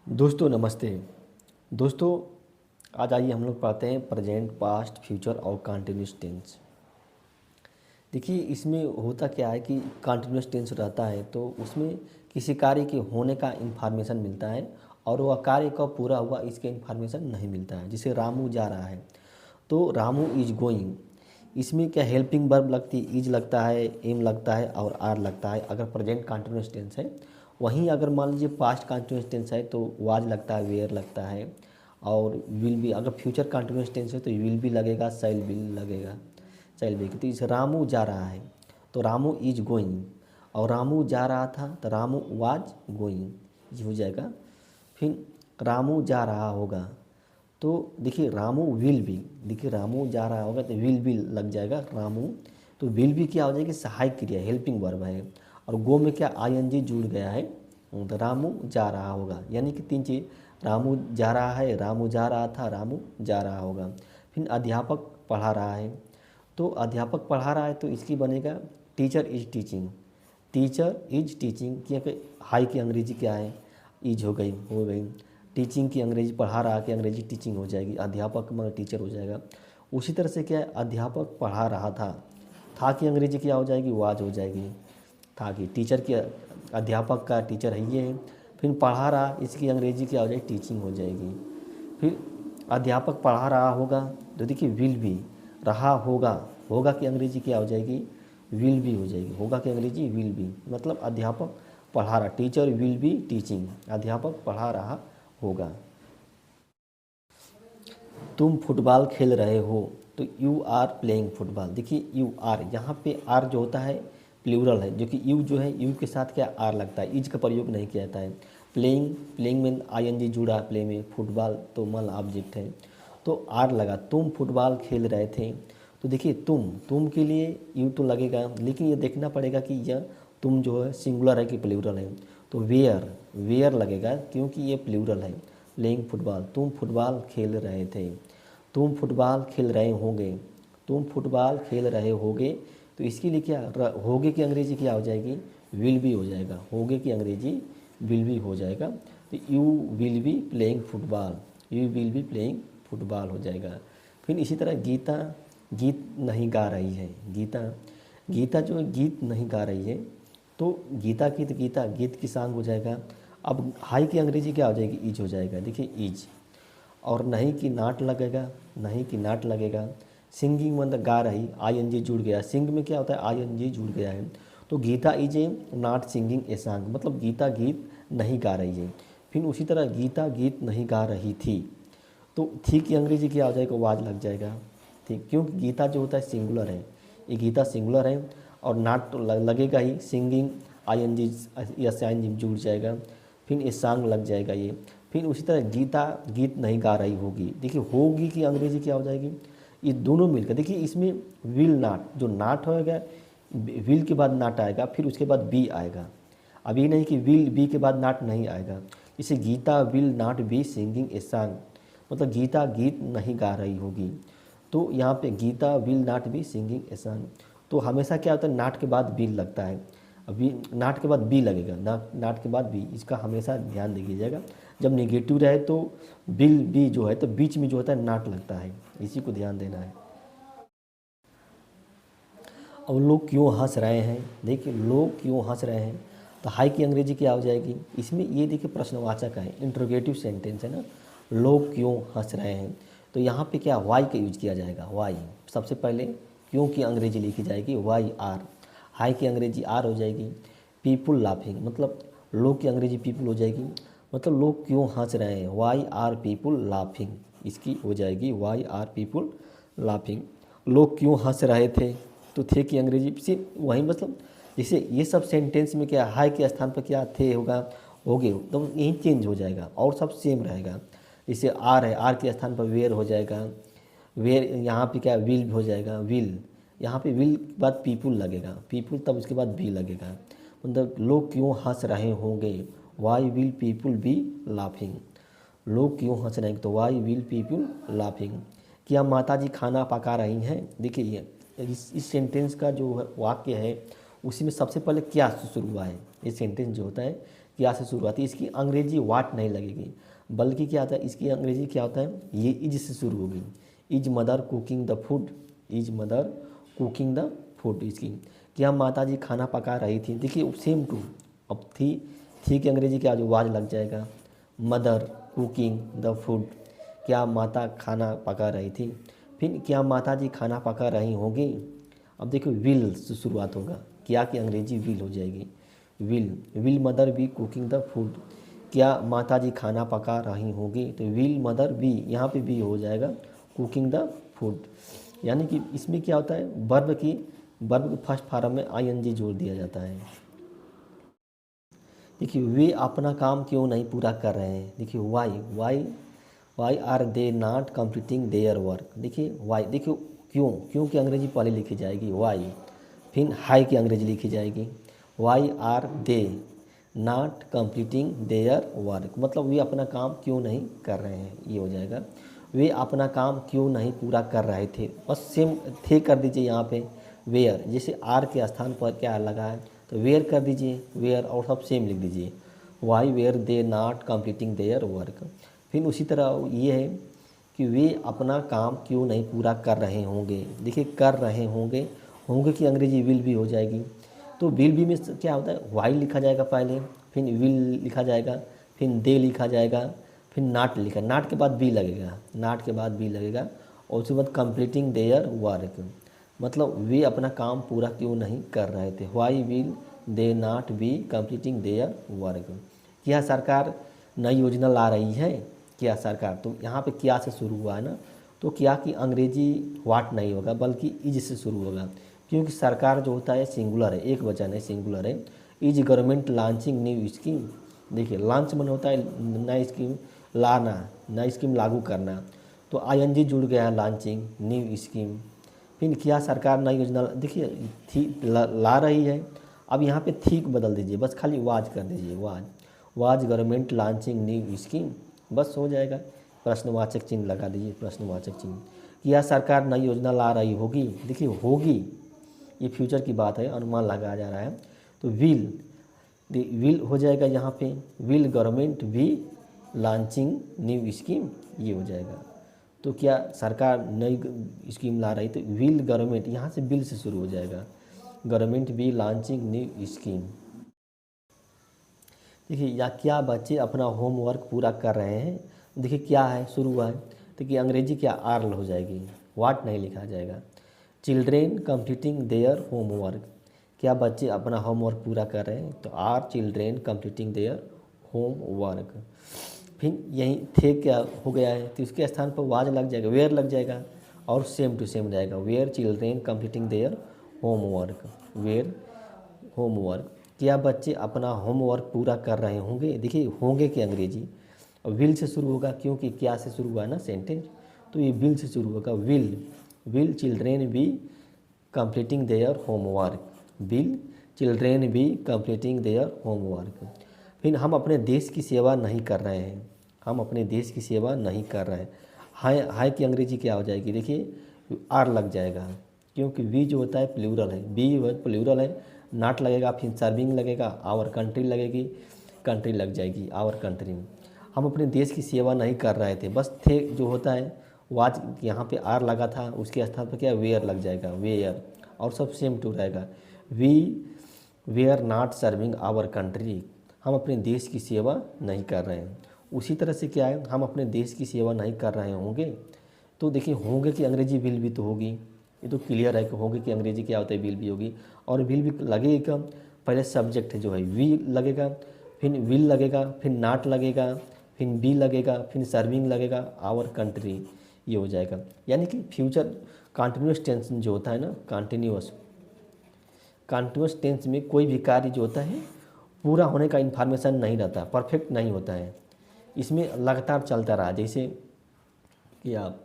दोस्तों नमस्ते। दोस्तों आज आइए हम लोग पढ़ते हैं प्रेजेंट, पास्ट, फ्यूचर और कंटिन्यूस टेंस। देखिए इसमें होता क्या है कि कंटिन्यूस टेंस रहता है तो उसमें किसी कार्य के होने का इन्फॉर्मेशन मिलता है और वह कार्य कब पूरा हुआ इसके इन्फॉर्मेशन नहीं मिलता है। जैसे रामू जा रहा है तो रामू इज गोइंग, इसमें क्या हेल्पिंग वर्ब लगती है, इज लगता है, एम लगता है और आर लगता है अगर प्रेजेंट कंटिन्यूस टेंस है। वहीं अगर मान लीजिए पास्ट कंटिन्यूस टेंस है तो वाज लगता है, वेयर लगता है और विल भी। अगर फ्यूचर कंटिन्यूस टेंस है तो विल भी लगेगा, शैल भी लगेगा, शैल भी। तो इस रामू जा रहा है तो रामू इज गोइंग, और रामू जा रहा था तो रामू वाज गोइंग, ये हो जाएगा। फिर रामू जा रहा होगा तो देखिए रामू विल बी, देखिए रामू जा रहा होगा तो विल बी लग जाएगा रामू। तो विल बी क्या हो जाएगी, सहायक क्रिया, हेल्पिंग वर्ब है और गो में क्या आईएनजी जुड़ गया है तो रामू जा रहा होगा। यानी कि तीन चीज़, रामू जा रहा है, रामू जा रहा था, रामू जा रहा होगा। फिर अध्यापक पढ़ा रहा है तो अध्यापक पढ़ा रहा है तो इसकी बनेगा teacher is teaching, teacher is teaching. क्योंकि हाई की अंग्रेजी क्या है, इज हो गई। टीचिंग की अंग्रेजी, पढ़ा रहा की अंग्रेजी टीचिंग हो जाएगी, अध्यापक मगर टीचर हो जाएगा। उसी तरह से क्या है, अध्यापक पढ़ा रहा था की अंग्रेजी क्या हो जाएगी, वाज हो जाएगी। था कि टीचर की, अध्यापक का टीचर है ये है। फिर पढ़ा रहा, इसकी अंग्रेजी क्या हो जाएगी, टीचिंग हो जाएगी। फिर अध्यापक पढ़ा रहा होगा तो देखिए विल भी, रहा होगा, होगा की अंग्रेजी क्या हो जाएगी, विल भी हो जाएगी। होगा की अंग्रेजी विल भी, मतलब अध्यापक पढ़ा रहा, टीचर विल बी टीचिंग, अध्यापक पढ़ा रहा होगा। तुम फुटबॉल खेल रहे हो तो यू आर प्लेइंग फुटबॉल। देखिए यू आर, यहाँ पे आर जो होता है प्लूरल है, जो कि यू जो है, यू के साथ क्या आर लगता है, इज का प्रयोग नहीं किया जाता है। प्लेइंग, प्लेइंग में आईएनजी जुड़ा है प्ले में, फुटबॉल तो मल ऑब्जेक्ट है तो आर लगा। तुम फुटबॉल खेल रहे थे तो देखिए तुम के लिए यू तो लगेगा, लेकिन ये देखना पड़ेगा कि यह तुम जो है सिंगुलर है कि प्लूरल है। तो वेयर, वेयर लगेगा क्योंकि ये प्लूरल है। प्लेइंग फुटबॉल, तुम फुटबॉल खेल रहे थे, तुम फुटबॉल खेल रहे होंगे, तुम फुटबॉल खेल रहे होगे। तो इसके लिए क्या, होगे की अंग्रेजी क्या हो जाएगी, विल बी हो जाएगा। होगे की अंग्रेजी विल बी हो जाएगा। तो you will be playing football, you will be playing football हो जाएगा। फिर इसी तरह गीता गीत नहीं गा रही है, गीता, गीता जो है गीत नहीं गा रही है तो गीता की, तो गीता गीत की सांग हो जाएगा। अब हाई की अंग्रेजी क्या हो जाएगी, इज हो जाएगा। देखिए इज, और नहीं कि नाट लगेगा, नहीं कि नाट लगेगा। सिंगिंग मतलब गा रही, आईएनजी जुड़ गया, सिंग में क्या होता है, आईएनजी जुड़ गया है। तो Gita is a not singing a song, मतलब गीता गीत नहीं गा रही है। फिर उसी तरह गीता गीत नहीं गा रही थी तो थी की अंग्रेजी क्या हो जाएगा, वाज लग जाएगा। ठीक, क्योंकि गीता जो होता है सिंगुलर है, ये गीता सिंगुलर है और नाट तो लगेगा ही, सिंगिंग आईएनजी या आईएनजी जुड़ जाएगा, फिर ए सॉन्ग लग जाएगा ये। फिर उसी तरह गीता गीत नहीं गा रही होगी, देखिए होगी की अंग्रेजी क्या हो जाएगी, ये दोनों मिलकर। देखिए इसमें विल नाट, जो नाट होगा, विल के बाद नाट आएगा, फिर उसके बाद बी आएगा। अब ये नहीं कि विल बी के बाद नाट नहीं आएगा। इसे Gita will not be singing a song, मतलब गीता गीत नहीं गा रही होगी। तो यहाँ पे Gita will not be singing a song, तो हमेशा क्या होता है, नाट के बाद विल लगता है। अभी नाट के बाद बी लगेगा, नाट के बाद बी, इसका हमेशा ध्यान दीजिएगा। जब नेगेटिव रहे तो विल बी जो है तो बीच में जो होता है नाट लगता है, इसी को ध्यान देना है। अब लोग क्यों हंस रहे हैं, देखिए लोग क्यों हंस रहे हैं तो हाई की अंग्रेजी क्या हो जाएगी, इसमें ये देखिए प्रश्नवाचक है, इंट्रोगेटिव सेंटेंस है ना। लोग क्यों हंस रहे हैं तो यहाँ पे क्या वाई का यूज किया जाएगा, वाई सबसे पहले, क्यों की अंग्रेजी लिखी जाएगी वाई आर, हाई की अंग्रेजी आर हो जाएगी। पीपुल लाफिंग, मतलब लोग की अंग्रेजी पीपुल हो जाएगी, मतलब लोग क्यों हंस रहे हैं, वाई आर पीपुल लाफिंग, इसकी हो जाएगी वाई आर पीपुल लाफिंग। लोग क्यों हंस रहे थे तो थे की अंग्रेजी से वही, मतलब जैसे ये सब सेंटेंस में क्या हाई के स्थान पर क्या थे होगा, होगे, तो यही चेंज हो जाएगा और सब सेम रहेगा। जैसे आर है, आर के स्थान पर वेयर हो जाएगा, वेयर यहाँ पे क्या विल हो जाएगा, विल, यहाँ पे विल के बाद पीपुल लगेगा, पीपुल तब उसके बाद बी लगेगा। मतलब लोग क्यों हंस रहे होंगे, why will people be laughing, लोग क्यों हंस रहे हैं तो वाई विल पीपुल लाफिंग। क्या माता जी खाना पका रही हैं, देखिए ये इस सेंटेंस का जो वाक्य है उसी में सबसे पहले क्या शुरू हुआ है, ये सेंटेंस जो होता है क्या से शुरू आती है, इसकी अंग्रेजी वाट नहीं लगेगी, बल्कि क्या होता है, इसकी अंग्रेजी क्या होता है, ये इज से शुरू होगी। Is mother cooking the food, is mother cooking the food. इसकी क्या माता जी खाना पका रही थी, देखिए सेम टू। अब थी की अंग्रेजी क्या, जो वाज लग जाएगा। मदर कुकिंग द फूड, क्या माता खाना पका रही थी। फिर क्या माता जी खाना पका रही होंगी। अब देखो विल से शुरुआत होगा, क्या की अंग्रेजी विल हो जाएगी। Will mother be cooking the food, क्या माता जी खाना पका रही होंगी, तो विल मदर बी, यहाँ पे बी हो जाएगा कुकिंग द फूड। यानी कि इसमें क्या होता है, वर्ब के फर्स्ट फॉर्म में आईएनजी जोड़ दिया जाता है। देखिए वे अपना काम क्यों नहीं पूरा कर रहे हैं, देखिए why are they not completing their work. देखिए वाई, देखिए क्यों की अंग्रेजी पहले लिखी जाएगी वाई, फिर हाई की अंग्रेजी लिखी जाएगी। Why are they not completing their work, मतलब वे अपना काम क्यों नहीं कर रहे हैं, ये हो जाएगा। वे अपना काम क्यों नहीं पूरा कर रहे थे, बस सेम थे कर दीजिए यहाँ पे। वेयर, जैसे आर के स्थान पर क्या लगा है, तो वेयर कर दीजिए, वेयर, और सब सेम लिख दीजिए। Why were they not completing their work. फिर उसी तरह ये है कि वे अपना काम क्यों नहीं पूरा कर रहे होंगे। देखिए कर रहे होंगे की अंग्रेजी विल भी हो जाएगी। तो विल भी में क्या होता है, वाई लिखा जाएगा पहले, फिर विल लिखा जाएगा, फिर दे लिखा जाएगा, फिर नाट लिखा, नाट के बाद बी लगेगा, नाट के बाद बी लगेगा, और उसके बाद कंप्लीटिंग देयर वर्क, मतलब वे अपना काम पूरा क्यों नहीं कर रहे थे। Why will they not be completing their work. क्या सरकार नई योजना ला रही है, क्या सरकार, तो यहाँ पे क्या से शुरू हुआ है ना, तो क्या की अंग्रेजी वाट नहीं होगा, बल्कि इज से शुरू होगा, क्योंकि सरकार जो होता है सिंगुलर है, एक वचन है, सिंगुलर है। Is government launching new scheme, देखिए लॉन्च मन होता है नई स्कीम लाना, नई स्कीम लागू करना, तो आईएनजी जुड़ गया है, लॉन्चिंग न्यू स्कीम। फिर क्या सरकार नई योजना, देखिए थी ला रही है, अब यहाँ पे थी को बदल दीजिए, बस खाली वाज कर दीजिए, was government launching new scheme, बस हो जाएगा। प्रश्नवाचक चिन्ह लगा दीजिए, प्रश्नवाचक चिन्ह। क्या सरकार नई योजना ला रही होगी, देखिए होगी, ये फ्यूचर की बात है, अनुमान लगाया जा रहा है, तो विल हो जाएगा यहाँ पे, विल गवर्नमेंट भी लॉन्चिंग न्यू स्कीम, ये हो जाएगा। तो क्या सरकार नई स्कीम ला रही, तो विल गवर्नमेंट, यहाँ से बिल से शुरू हो जाएगा, गवर्नमेंट भी लॉन्चिंग न्यू स्कीम। देखिए या क्या बच्चे अपना होमवर्क पूरा कर रहे हैं, देखिए क्या है शुरू हुआ है, तो कि अंग्रेजी क्या आर हो जाएगी, वाट नहीं लिखा जाएगा। चिल्ड्रेन कंप्लीटिंग देयर होमवर्क, क्या बच्चे अपना होमवर्क पूरा कर रहे हैं, तो are children completing their homework. फिर यहीं थे क्या हो गया है, तो इसके स्थान पर वाज लग जाएगा, वेयर लग जाएगा, और सेम टू सेम रहेगा, were children completing their homework, were homework. क्या बच्चे अपना होमवर्क पूरा कर रहे होंगे, देखिए होंगे की अंग्रेजी विल से शुरू होगा, क्योंकि क्या से शुरू हुआ है ना सेंटेंस, तो ये विल से शुरू होगा, will children B completing their homework, will children B completing their homework. फिर हम अपने देश की सेवा नहीं कर रहे हैं, हम अपने देश की सेवा नहीं कर रहे हैं, हाय की अंग्रेजी क्या हो जाएगी, देखिए आर लग जाएगा, क्योंकि वी जो होता है प्लूरल है, बी प्लूरल है, नॉट लगेगा, फिर सर्विंग लगेगा, आवर कंट्री लगेगी, कंट्री लग जाएगी, आवर कंट्री। हम अपने देश की सेवा नहीं कर रहे थे, बस थे जो होता है वाज यहाँ पे आर लगा था, उसके स्थान पर क्या वेयर लग जाएगा, वेयर, और सब सेम टू रहेगा, we were not serving our country, हम अपने देश की सेवा नहीं कर रहे हैं। उसी तरह से क्या है, हम अपने देश की सेवा नहीं कर रहे होंगे, तो देखिए होंगे की अंग्रेजी विल भी तो होगी, ये तो क्लियर है कि होंगे की अंग्रेजी क्या होता है, विल भी होगी, और विल भी लगेगा, पहले सब्जेक्ट जो है वी लगेगा, फिर विल लगेगा, फिर नॉट लगेगा, फिर बी लगेगा, फिर सर्विंग लगेगा, आवर कंट्री, ये हो जाएगा। यानी कि फ्यूचर कॉन्टिन्यूस टेंस जो होता है ना, कॉन्टिन्यूस टेंस में कोई भी कार्य जो होता है पूरा होने का इन्फॉर्मेशन नहीं रहता, परफेक्ट नहीं होता है, इसमें लगातार चलता रहा, जैसे कि आप